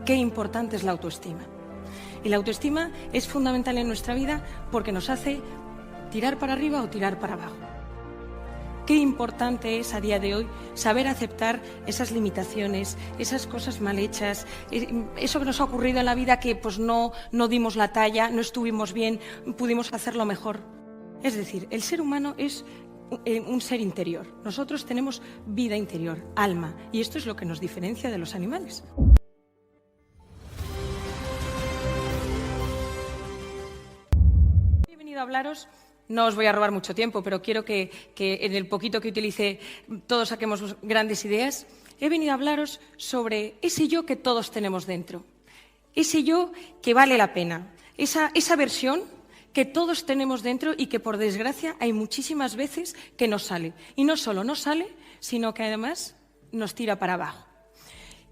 qué importante es la autoestima. Y la autoestima es fundamental en nuestra vida porque nos hace tirar para arriba o tirar para abajo. Qué importante es a día de hoy saber aceptar esas limitaciones, esas cosas mal hechas, eso que nos ha ocurrido en la vida que pues no dimos la talla, no estuvimos bien, pudimos hacerlo mejor. Es decir, el ser humano es un ser interior. Nosotros tenemos vida interior, alma, y esto es lo que nos diferencia de los animales. He venido a hablaros. No os voy a robar mucho tiempo, pero quiero que en el poquito que utilice todos saquemos grandes ideas. He venido a hablaros sobre ese yo que todos tenemos dentro, ese yo que vale la pena, esa versión que todos tenemos dentro y que, por desgracia, hay muchísimas veces que no sale. Y no solo no sale, sino que además nos tira para abajo.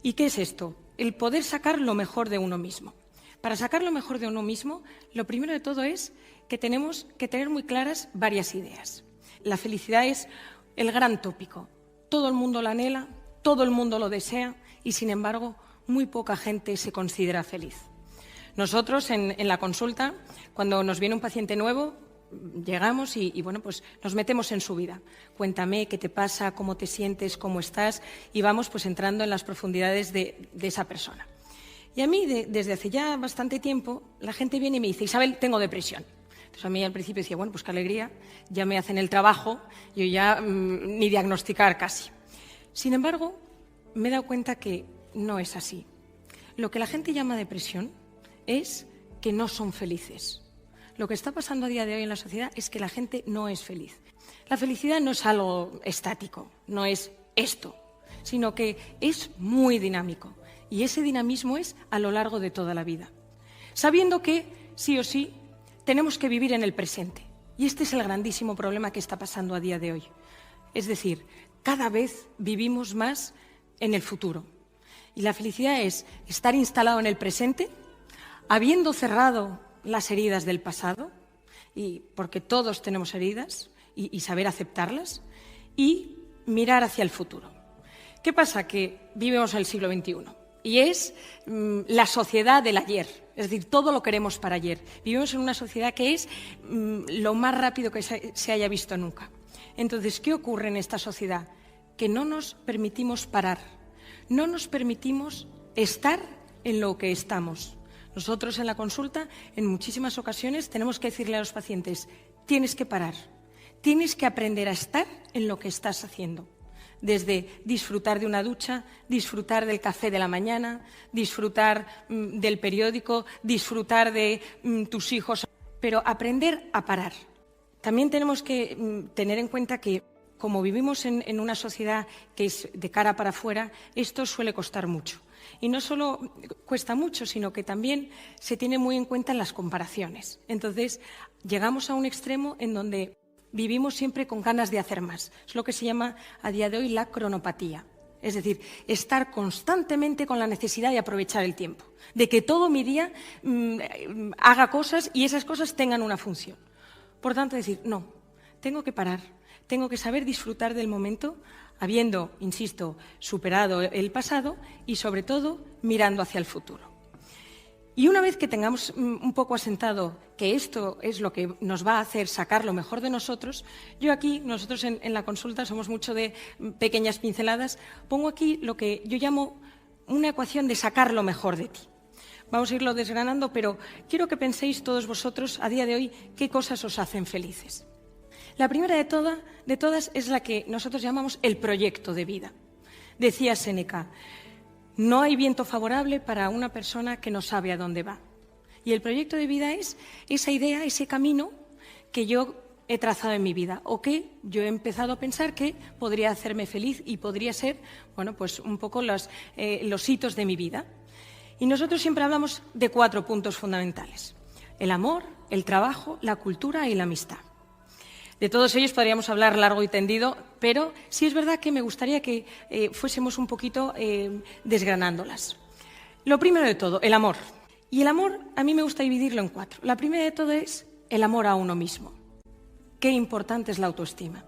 ¿Y qué es esto? El poder sacar lo mejor de uno mismo. Para sacar lo mejor de uno mismo, lo primero de todo es que tenemos que tener muy claras varias ideas. La felicidad es el gran tópico. Todo el mundo la anhela, todo el mundo lo desea y, sin embargo, muy poca gente se considera feliz. Nosotros, en la consulta, cuando nos viene un paciente nuevo, llegamos y bueno, pues nos metemos en su vida. Cuéntame qué te pasa, cómo te sientes, cómo estás, y vamos pues entrando en las profundidades de esa persona. Y a mí, desde hace ya bastante tiempo, la gente viene y me dice: Isabel, tengo depresión. Entonces a mí al principio decía, bueno, pues qué alegría, ya me hacen el trabajo, yo ya ni diagnosticar casi. Sin embargo, me he dado cuenta que no es así. Lo que la gente llama depresión es que no son felices. Lo que está pasando a día de hoy en la sociedad es que la gente no es feliz. La felicidad no es algo estático, no es esto, sino que es muy dinámico. Y ese dinamismo es a lo largo de toda la vida. Sabiendo que, sí o sí, tenemos que vivir en el presente. Y este es el grandísimo problema que está pasando a día de hoy. Es decir, cada vez vivimos más en el futuro. Y la felicidad es estar instalado en el presente, habiendo cerrado las heridas del pasado, y porque todos tenemos heridas, y saber aceptarlas, y mirar hacia el futuro. ¿Qué pasa? Que vivimos en el siglo XXI. Y es la sociedad del ayer, es decir, todo lo queremos para ayer. Vivimos en una sociedad que es lo más rápido que se haya visto nunca. Entonces, ¿qué ocurre en esta sociedad? Que no nos permitimos parar, no nos permitimos estar en lo que estamos. Nosotros en la consulta, en muchísimas ocasiones, tenemos que decirle a los pacientes: tienes que parar, tienes que aprender a estar en lo que estás haciendo. Desde disfrutar de una ducha, disfrutar del café de la mañana, disfrutar del periódico, disfrutar de tus hijos, pero aprender a parar. También tenemos que tener en cuenta que, como vivimos en una sociedad que es de cara para afuera, esto suele costar mucho. Y no solo cuesta mucho, sino que también se tiene muy en cuenta en las comparaciones. Entonces, llegamos a un extremo en donde vivimos siempre con ganas de hacer más. Es lo que se llama a día de hoy la cronopatía. Es decir, estar constantemente con la necesidad de aprovechar el tiempo, de que todo mi día haga cosas y esas cosas tengan una función. Por tanto, decir, no, tengo que parar, tengo que saber disfrutar del momento, habiendo, insisto, superado el pasado y, sobre todo, mirando hacia el futuro. Y una vez que tengamos un poco asentado que esto es lo que nos va a hacer sacar lo mejor de nosotros, nosotros en la consulta somos mucho de pequeñas pinceladas, pongo aquí lo que yo llamo una ecuación de sacar lo mejor de ti. Vamos a irlo desgranando, pero quiero que penséis todos vosotros a día de hoy qué cosas os hacen felices. La primera de todas es la que nosotros llamamos el proyecto de vida. Decía Séneca: no hay viento favorable para una persona que no sabe a dónde va. Y el proyecto de vida es esa idea, ese camino que yo he trazado en mi vida o que yo he empezado a pensar que podría hacerme feliz y podría ser, bueno, pues un poco los hitos de mi vida. Y nosotros siempre hablamos de 4 puntos fundamentales: el amor, el trabajo, la cultura y la amistad. De todos ellos podríamos hablar largo y tendido, pero sí es verdad que me gustaría que fuésemos un poquito desgranándolas. Lo primero de todo, el amor. Y el amor a mí me gusta dividirlo en 4. La primera de todo es el amor a uno mismo. Qué importante es la autoestima.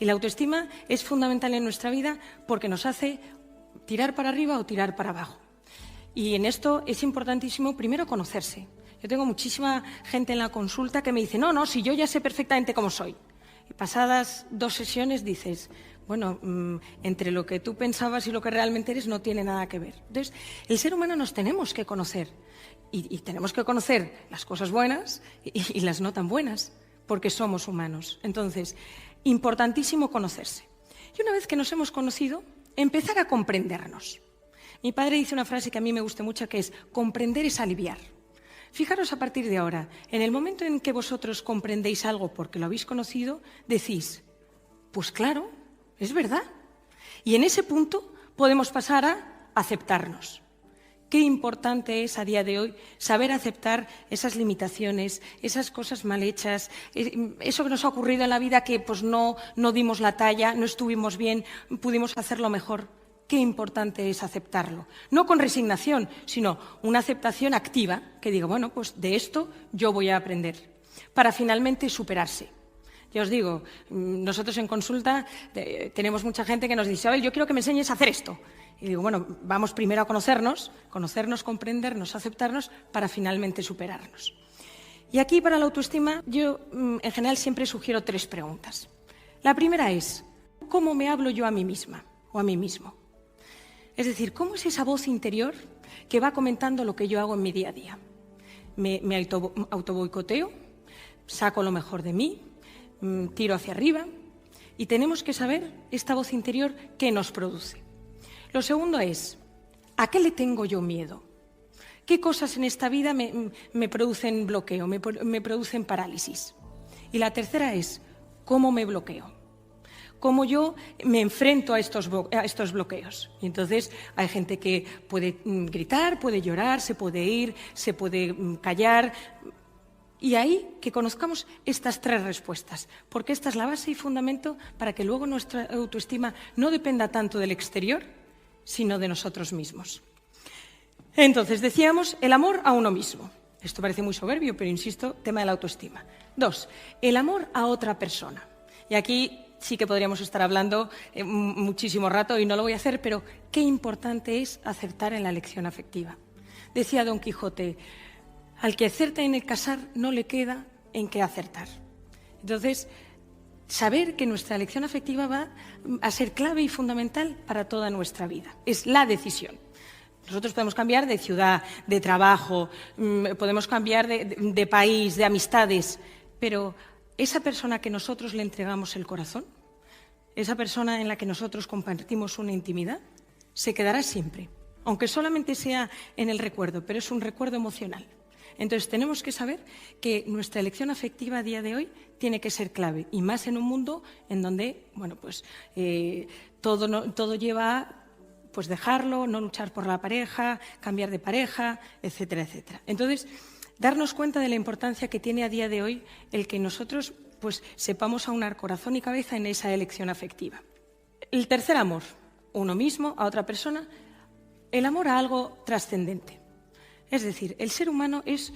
Y la autoestima es fundamental en nuestra vida porque nos hace tirar para arriba o tirar para abajo. Y en esto es importantísimo primero conocerse. Yo tengo muchísima gente en la consulta que me dice, no, si yo ya sé perfectamente cómo soy. Y pasadas 2 sesiones dices, bueno, entre lo que tú pensabas y lo que realmente eres no tiene nada que ver. Entonces, el ser humano nos tenemos que conocer y tenemos que conocer las cosas buenas y las no tan buenas, porque somos humanos. Entonces, importantísimo conocerse. Y una vez que nos hemos conocido, empezar a comprendernos. Mi padre dice una frase que a mí me gusta mucho, que es comprender es aliviar. Fijaros a partir de ahora, en el momento en que vosotros comprendéis algo porque lo habéis conocido, decís, pues claro, es verdad. Y en ese punto podemos pasar a aceptarnos. Qué importante es a día de hoy saber aceptar esas limitaciones, esas cosas mal hechas, eso que nos ha ocurrido en la vida que pues no dimos la talla, no estuvimos bien, pudimos hacerlo mejor. Qué importante es aceptarlo. No con resignación, sino una aceptación activa, que diga, bueno, pues de esto yo voy a aprender, para finalmente superarse. Ya os digo, nosotros en consulta tenemos mucha gente que nos dice, Abel, yo quiero que me enseñes a hacer esto. Y digo, bueno, vamos primero a conocernos, comprendernos, aceptarnos, para finalmente superarnos. Y aquí, para la autoestima, yo en general siempre sugiero 3 preguntas. La primera es, ¿cómo me hablo yo a mí misma o a mí mismo? Es decir, ¿cómo es esa voz interior que va comentando lo que yo hago en mi día a día? ¿Me autoboicoteo? ¿Saco lo mejor de mí? ¿Tiro hacia arriba? Y tenemos que saber esta voz interior qué nos produce. Lo segundo es, ¿a qué le tengo yo miedo? ¿Qué cosas en esta vida me producen bloqueo, me producen parálisis? Y la tercera es, ¿cómo me bloqueo? Cómo yo me enfrento a estos bloqueos. Y entonces hay gente que puede gritar, puede llorar, se puede ir, se puede callar. Y ahí que conozcamos estas 3 respuestas, porque esta es la base y fundamento para que luego nuestra autoestima no dependa tanto del exterior, sino de nosotros mismos. Entonces, decíamos, el amor a uno mismo. Esto parece muy soberbio, pero insisto, tema de la autoestima. 2, el amor a otra persona. Y aquí sí que podríamos estar hablando muchísimo rato y no lo voy a hacer, pero qué importante es acertar en la elección afectiva. Decía Don Quijote, al que acierta en el casar no le queda en qué acertar. Entonces, saber que nuestra elección afectiva va a ser clave y fundamental para toda nuestra vida. Es la decisión. Nosotros podemos cambiar de ciudad, de trabajo, podemos cambiar de país, de amistades, pero esa persona que nosotros le entregamos el corazón, esa persona en la que nosotros compartimos una intimidad, se quedará siempre, aunque solamente sea en el recuerdo, pero es un recuerdo emocional. Entonces tenemos que saber que nuestra elección afectiva a día de hoy tiene que ser clave, y más en un mundo en donde todo lleva a dejarlo, no luchar por la pareja, cambiar de pareja, etcétera, etcétera. Entonces, darnos cuenta de la importancia que tiene a día de hoy el que nosotros sepamos aunar corazón y cabeza en esa elección afectiva. El tercer amor, uno mismo, a otra persona, el amor a algo trascendente. Es decir, el ser humano es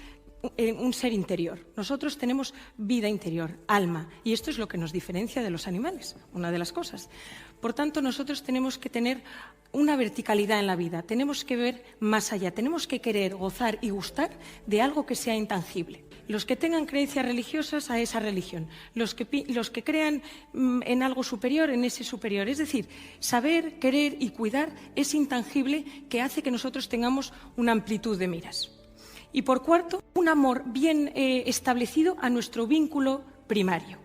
un ser interior. Nosotros tenemos vida interior, alma, y esto es lo que nos diferencia de los animales, una de las cosas. Por tanto, nosotros tenemos que tener una verticalidad en la vida, tenemos que ver más allá, tenemos que querer, gozar y gustar de algo que sea intangible. Los que tengan creencias religiosas, a esa religión. Los que crean en algo superior, en ese superior. Es decir, saber, querer y cuidar es intangible, que hace que nosotros tengamos una amplitud de miras. Y por cuarto, un amor bien establecido a nuestro vínculo primario.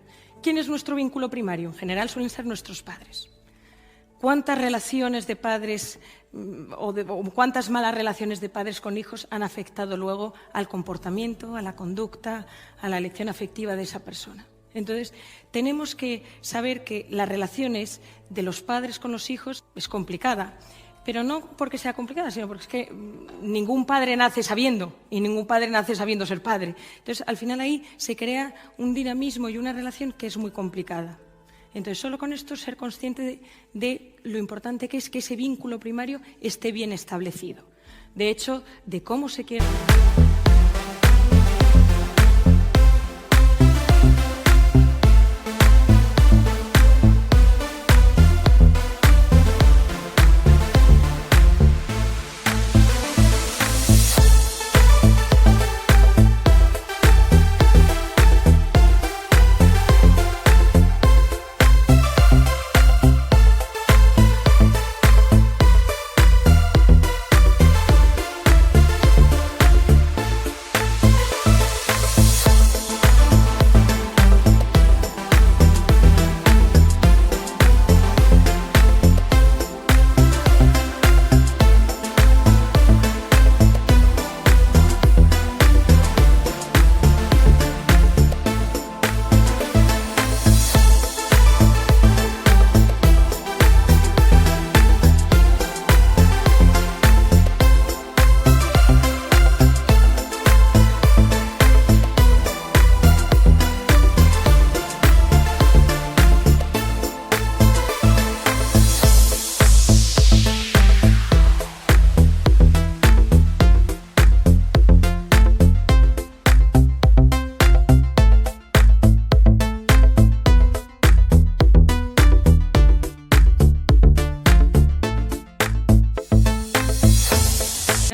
¿Quién es nuestro vínculo primario? En general suelen ser nuestros padres. ¿Cuántas relaciones de padres o cuántas malas relaciones de padres con hijos han afectado luego al comportamiento, a la conducta, a la elección afectiva de esa persona? Entonces, tenemos que saber que las relaciones de los padres con los hijos es complicada, pero no porque sea complicada, sino porque es que ningún padre nace sabiendo y ningún padre nace sabiendo ser padre. Entonces, al final ahí se crea un dinamismo y una relación que es muy complicada. Entonces, solo con esto ser consciente de lo importante que es que ese vínculo primario esté bien establecido. De hecho, de cómo se quiere...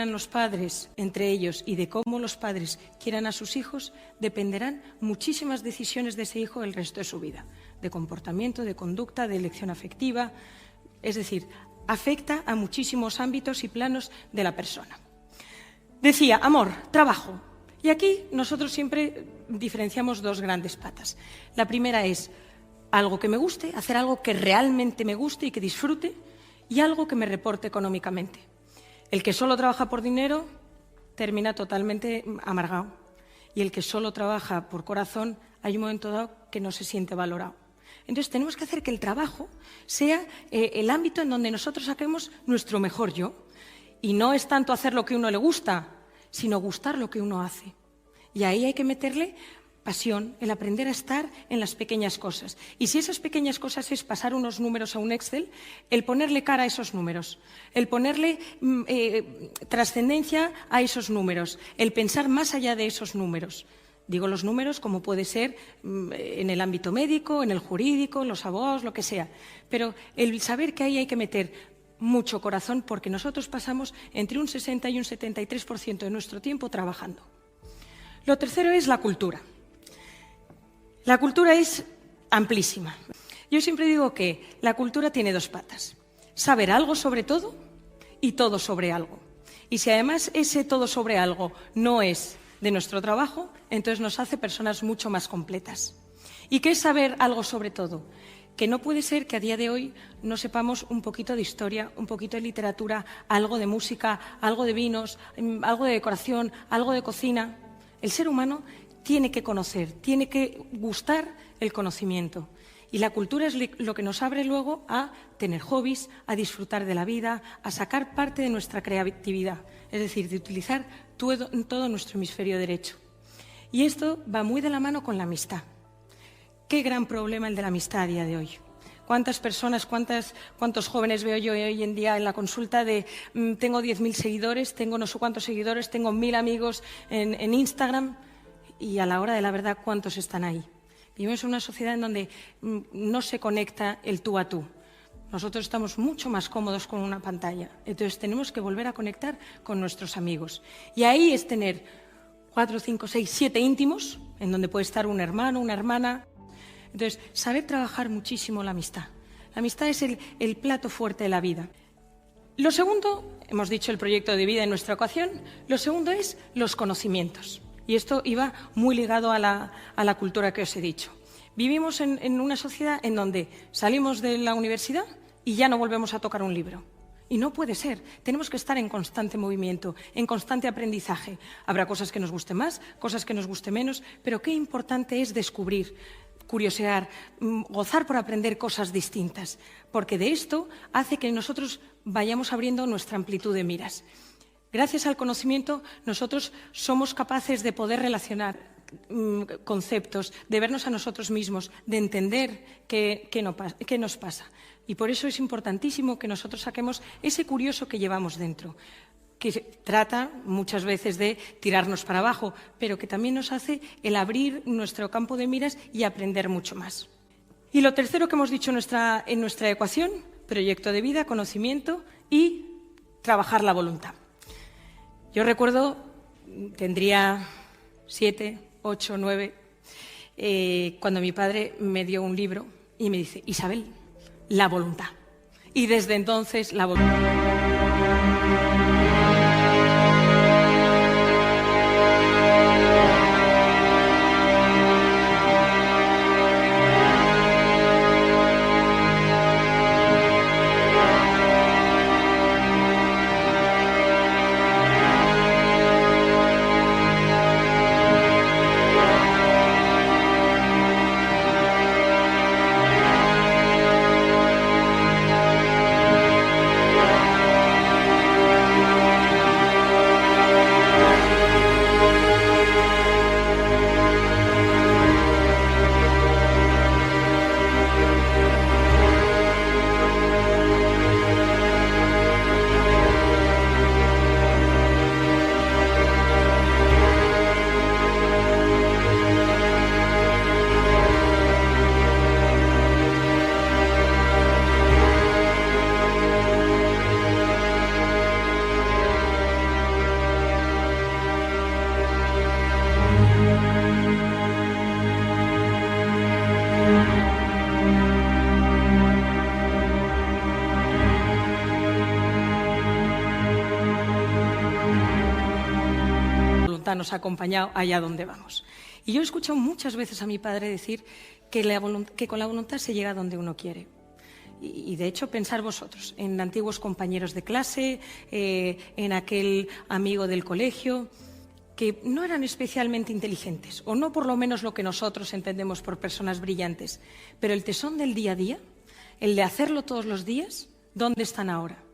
quieran los padres entre ellos y de cómo los padres quieran a sus hijos, dependerán muchísimas decisiones de ese hijo el resto de su vida, de comportamiento, de conducta, de elección afectiva. Es decir, afecta a muchísimos ámbitos y planos de la persona. Decía, amor, trabajo. Y aquí nosotros siempre diferenciamos dos grandes patas. La primera es algo que me guste, hacer algo que realmente me guste y que disfrute, y algo que me reporte económicamente. El que solo trabaja por dinero termina totalmente amargado. Y el que solo trabaja por corazón, hay un momento dado que no se siente valorado. Entonces tenemos que hacer que el trabajo sea el ámbito en donde nosotros saquemos nuestro mejor yo. Y no es tanto hacer lo que a uno le gusta, sino gustar lo que uno hace. Y ahí hay que meterle pasión, el aprender a estar en las pequeñas cosas. Y si esas pequeñas cosas es pasar unos números a un Excel, el ponerle cara a esos números, el ponerle trascendencia a esos números, el pensar más allá de esos números. Digo los números como puede ser en el ámbito médico, en el jurídico, los abogados, lo que sea. Pero el saber que ahí hay que meter mucho corazón, porque nosotros pasamos entre un 60 y un 73% de nuestro tiempo trabajando. Lo tercero es la cultura. La cultura es amplísima. Yo siempre digo que la cultura tiene dos patas. Saber algo sobre todo y todo sobre algo. Y si además ese todo sobre algo no es de nuestro trabajo, entonces nos hace personas mucho más completas. ¿Y qué es saber algo sobre todo? Que no puede ser que a día de hoy no sepamos un poquito de historia, un poquito de literatura, algo de música, algo de vinos, algo de decoración, algo de cocina. El ser humano tiene que conocer, tiene que gustar el conocimiento. Y la cultura es lo que nos abre luego a tener hobbies, a disfrutar de la vida, a sacar parte de nuestra creatividad, es decir, de utilizar todo nuestro hemisferio derecho. Y esto va muy de la mano con la amistad. Qué gran problema el de la amistad a día de hoy. ¿Cuántas personas, cuántos jóvenes veo yo hoy en día en la consulta de tengo 10.000 seguidores, tengo no sé cuántos seguidores, tengo 1.000 amigos en Instagram? Y a la hora de la verdad, ¿cuántos están ahí? Vivimos en una sociedad en donde no se conecta el tú a tú. Nosotros estamos mucho más cómodos con una pantalla. Entonces tenemos que volver a conectar con nuestros amigos. Y ahí es tener 4, 5, 6, 7 íntimos, en donde puede estar un hermano, una hermana. Entonces, saber trabajar muchísimo la amistad. La amistad es el plato fuerte de la vida. Lo segundo, hemos dicho el proyecto de vida en nuestra ocasión, lo segundo es los conocimientos. Y esto iba muy ligado a la cultura que os he dicho. Vivimos en una sociedad en donde salimos de la universidad y ya no volvemos a tocar un libro. Y no puede ser. Tenemos que estar en constante movimiento, en constante aprendizaje. Habrá cosas que nos gusten más, cosas que nos gusten menos, pero qué importante es descubrir, curiosear, gozar por aprender cosas distintas, porque de esto hace que nosotros vayamos abriendo nuestra amplitud de miras. Gracias al conocimiento, nosotros somos capaces de poder relacionar conceptos, de vernos a nosotros mismos, de entender qué nos pasa. Y por eso es importantísimo que nosotros saquemos ese curioso que llevamos dentro, que trata muchas veces de tirarnos para abajo, pero que también nos hace el abrir nuestro campo de miras y aprender mucho más. Y lo tercero que hemos dicho en nuestra ecuación, proyecto de vida, conocimiento y trabajar la voluntad. Yo recuerdo, tendría 7, 8, 9, cuando mi padre me dio un libro y me dice, Isabel, la voluntad. Y desde entonces la voluntad. voluntad nos ha acompañado allá donde vamos. Y yo he escuchado muchas veces a mi padre decir que con la voluntad se llega donde uno quiere. Y de hecho, pensar vosotros en antiguos compañeros de clase, en aquel amigo del colegio, que no eran especialmente inteligentes, o no por lo menos lo que nosotros entendemos por personas brillantes, pero el tesón del día a día, el de hacerlo todos los días, ¿dónde están ahora?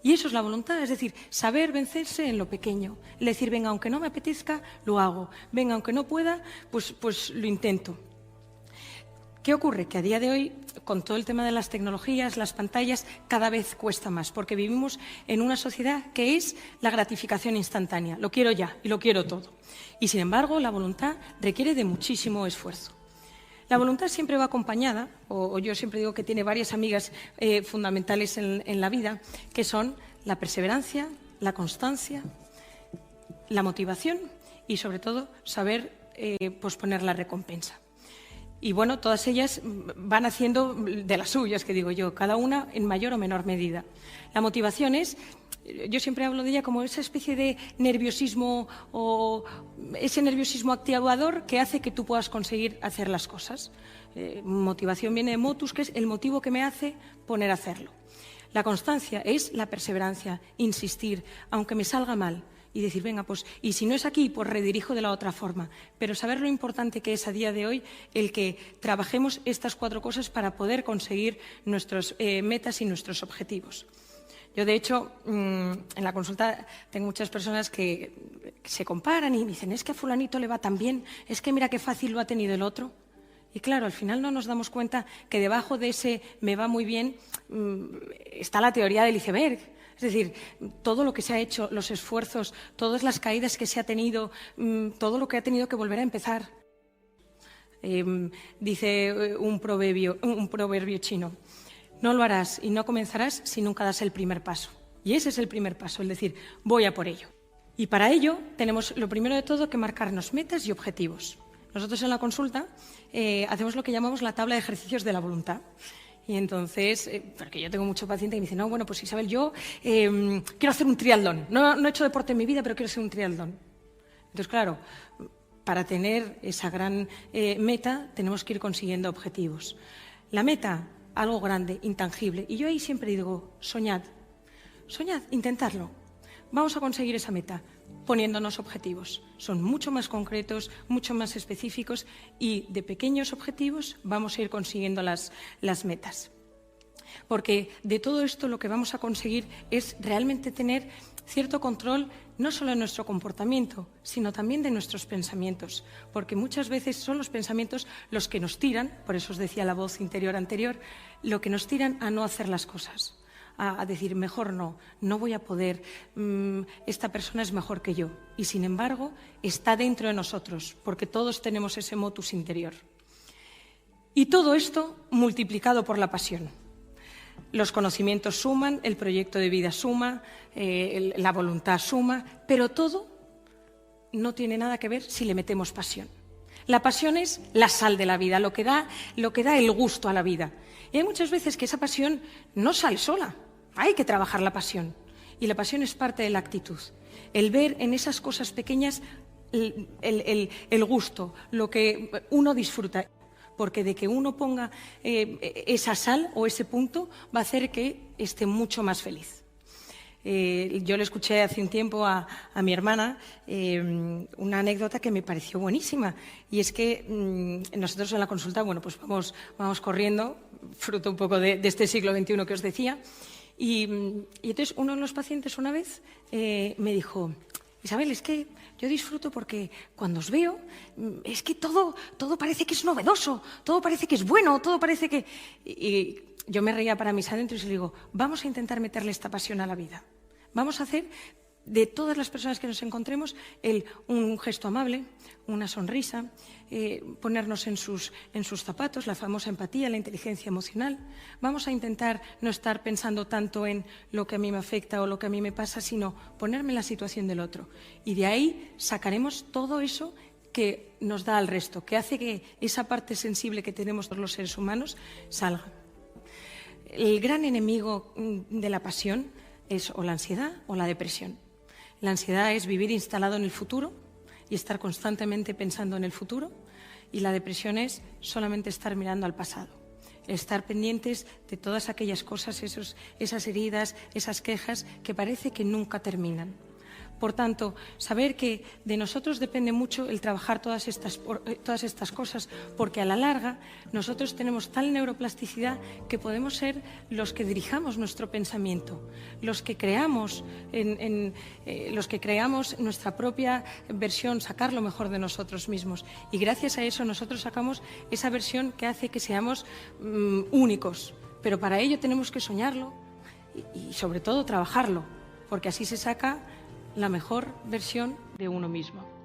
Y eso es la voluntad, es decir, saber vencerse en lo pequeño, es decir, venga, aunque no me apetezca, lo hago, venga, aunque no pueda, pues lo intento. ¿Qué ocurre? Que a día de hoy, con todo el tema de las tecnologías, las pantallas, cada vez cuesta más, porque vivimos en una sociedad que es la gratificación instantánea. Lo quiero ya y lo quiero todo. Y, sin embargo, la voluntad requiere de muchísimo esfuerzo. La voluntad siempre va acompañada, o yo siempre digo que tiene varias amigas fundamentales en la vida, que son la perseverancia, la constancia, la motivación y, sobre todo, saber posponer la recompensa. Y bueno, todas ellas van haciendo de las suyas, que digo yo, cada una en mayor o menor medida. La motivación es, yo siempre hablo de ella como esa especie de nerviosismo o ese nerviosismo activador que hace que tú puedas conseguir hacer las cosas. Motivación viene de motus, que es el motivo que me hace poner a hacerlo. La constancia es la perseverancia, insistir, aunque me salga mal. Y decir, venga, pues, y si no es aquí, pues redirijo de la otra forma. Pero saber lo importante que es a día de hoy el que trabajemos estas 4 cosas para poder conseguir nuestras metas y nuestros objetivos. Yo, de hecho, en la consulta tengo muchas personas que se comparan y me dicen, es que a fulanito le va tan bien, es que mira qué fácil lo ha tenido el otro. Y claro, al final no nos damos cuenta que debajo de ese me va muy bien está la teoría del iceberg. Es decir, todo lo que se ha hecho, los esfuerzos, todas las caídas que se ha tenido, todo lo que ha tenido que volver a empezar. Dice un proverbio chino, no lo harás y no comenzarás si nunca das el primer paso. Y ese es el primer paso, el decir, voy a por ello. Y para ello tenemos, lo primero de todo, que marcarnos metas y objetivos. Nosotros en la consulta hacemos lo que llamamos la tabla de ejercicios de la voluntad. Y entonces, porque yo tengo mucho paciente que me dice, no, bueno, pues Isabel, yo quiero hacer un triatlón. No he hecho deporte en mi vida, pero quiero hacer un triatlón. Entonces, claro, para tener esa gran meta tenemos que ir consiguiendo objetivos. La meta, algo grande, intangible. Y yo ahí siempre digo, soñad, intentadlo. Vamos a conseguir esa meta poniéndonos objetivos. Son mucho más concretos, mucho más específicos y de pequeños objetivos vamos a ir consiguiendo las metas. Porque de todo esto lo que vamos a conseguir es realmente tener cierto control no solo de nuestro comportamiento, sino también de nuestros pensamientos. Porque muchas veces son los pensamientos los que nos tiran, por eso os decía la voz interior anterior, lo que nos tiran a no hacer las cosas. A decir, mejor no voy a poder, esta persona es mejor que yo. Y sin embargo, está dentro de nosotros, porque todos tenemos ese motus interior. Y todo esto multiplicado por la pasión. Los conocimientos suman, el proyecto de vida suma, la voluntad suma, pero todo no tiene nada que ver si le metemos pasión. La pasión es la sal de la vida, lo que da el gusto a la vida. Y hay muchas veces que esa pasión no sale sola. Hay que trabajar la pasión. Y la pasión es parte de la actitud. El ver en esas cosas pequeñas el gusto, lo que uno disfruta. Porque de que uno ponga esa sal o ese punto va a hacer que esté mucho más feliz. Yo le escuché hace un tiempo a mi hermana una anécdota que me pareció buenísima. Y es que nosotros en la consulta, bueno, pues vamos corriendo, fruto un poco de este siglo XXI que os decía. Y entonces uno de los pacientes una vez me dijo, Isabel, es que yo disfruto porque cuando os veo es que todo parece que es novedoso, todo parece que es bueno, todo parece que... Y yo me reía para mis adentros y le digo, vamos a intentar meterle esta pasión a la vida. Vamos a hacer de todas las personas que nos encontremos un gesto amable, una sonrisa, ponernos en sus zapatos, la famosa empatía, la inteligencia emocional. Vamos a intentar no estar pensando tanto en lo que a mí me afecta o lo que a mí me pasa, sino ponerme en la situación del otro. Y de ahí sacaremos todo eso que nos da al resto, que hace que esa parte sensible que tenemos todos los seres humanos salga. El gran enemigo de la pasión es o la ansiedad o la depresión. La ansiedad es vivir instalado en el futuro, y estar constantemente pensando en el futuro, y la depresión es solamente estar mirando al pasado, estar pendientes de todas aquellas cosas, esas heridas, esas quejas que parece que nunca terminan. Por tanto, saber que de nosotros depende mucho el trabajar todas estas cosas, porque a la larga nosotros tenemos tal neuroplasticidad que podemos ser los que dirijamos nuestro pensamiento, los que creamos, nuestra propia versión, sacar lo mejor de nosotros mismos. Y gracias a eso nosotros sacamos esa versión que hace que seamos únicos. Pero para ello tenemos que soñarlo y sobre todo trabajarlo, porque así se saca la mejor versión de uno mismo.